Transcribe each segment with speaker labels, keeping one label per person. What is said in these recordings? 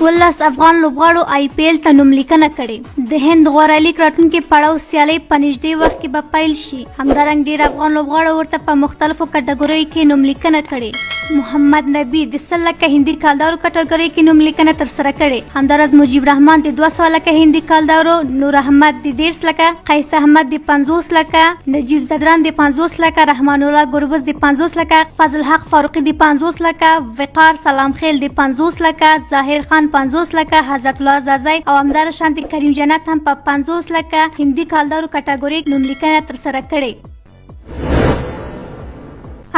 Speaker 1: 12 افغان لوبغاړو آی پی ایل ته نوملیکنه کړې. د هند غوره لیگ راتلونکي پړاو سیالۍ په نږدې وخت کې به پیل شي. همدارنګه ډېر افغان لوبغاړو ورته په مختلفو کټګوریو کې نوملیکنه کړې. محمد نبی د 100 لکه هندي کالدارو کټګورۍ کې نوملیکنه ترسره کړې. همدارس مجیب رحمان د 200 لکه هندي کالدارو، نور احمد د 13 لکه، قیس احمد د 50 لکه، نجیب زدران د 50 لکه، رحمان الله ګربز د 50 لکه، فضل حق فاروقي د 50 لکه، وقار سلام خیل د 50 لکه، ظاهر خان 50 لکه، حضرت الله زازی او همدار شانت کریم جنت هم په 50 لکه هندي کالدارو کټګورۍ نوملیکنه ترسره کړې.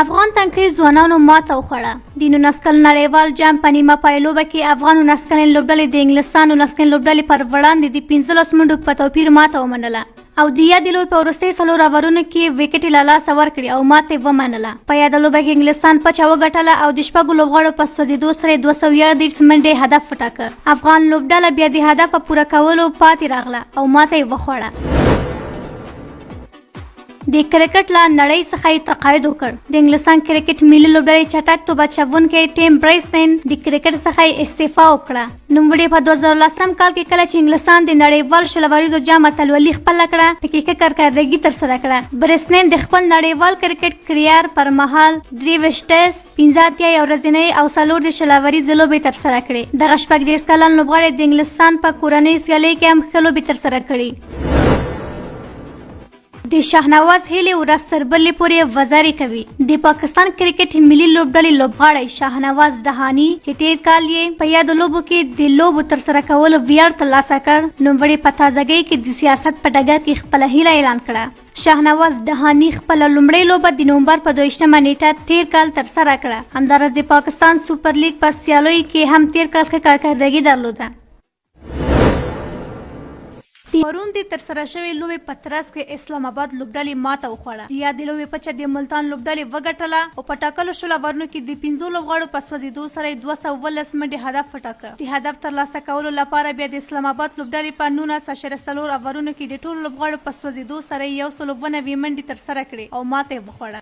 Speaker 1: افغان تنکي ځوانانو ماته وخوړه. د 19 کلن نړیوال جام په نیمه پایلوبه کې افغان 19 کلن لوبډلې د انګلستان 19 کلن لوبډلې پر وړاندې د 15 منډو په توپیر ماته ومنله او د یادې لوبې په وروستۍ 4 اورونو کې وکټې له لاسه ورکړې او ماتې ومنله. په یاده لوبه کې انګلستان پچه وګټله او د شپږو لوبغاړو په سوځېدو سره 230 منډې هدف وټاکه. افغان لوبډله بیا د هدف په پوره کولو پاتې راغله او ماته یې وخوړه. د کرکټ له نړۍ څخه یې تقاعد وکړ. د انګلستان کرکټ ملي لوبډلې چټک توپ اچوونکی ټیم بریسن د کرکټ څخه یې استعفا وکړه. نوموړي په 2010 کال کې کله چې انګلستان د نړیوال شلوریزو جام اتلولي خپله کړه حقیقي کارکردګي ترسره کړه. بریسن د خپل نړیوال کرکټ کریار پر مهال 3 ټیسټ، 15 اتیا ورځنۍ او 4 د شلوریزې لوبې ترسره کړې. دغه 30 کلن لوبغاړي د انګلستان په کورنۍ سیالۍ کې هم ښه لوبې ترسره کړې. د شاهنواز هیلې ورځ تر بلې پورې وزاري کوي. د پاکستان کرکټ ملي لوبډلې لوبغاړی شاهنواز دهاني چې تیر کال یې په یادو لوبو کې د لوبو ترسره کولو ویاړ ترلاسه کړ، نوموړي په تازګۍ کې د سیاست په ډګر کې خپله هیله اعلان کړه. شاهنواز دهاني خپله لومړۍ لوبه د نومبر په 22 نیټه تیر کال ترسره کړه. همداراز د پاکستان سوپر لیګ په سیالیو کې هم تیر کال ښه کارکردګي درلوده. پرون د ترسره شوې لوبې په ترڅ کې اسلام آباد لوبډلې ماته وخوړه. د یادې لوبې پچه د ملتان لوبډلې وګټله او په ټاکلو شلو اورونو کې د 15 لوبغاړو په سوځېدو سره 219 منډې هدف وټاکه. د هدف ترلاسه کولو لپاره بیا د اسلام آباد لوبډلې په 19.4 اورونو کې د ټولو لوبغاړو په سوځېدو سره 190 منډې ترسره کړې او ماته یې وخوړه.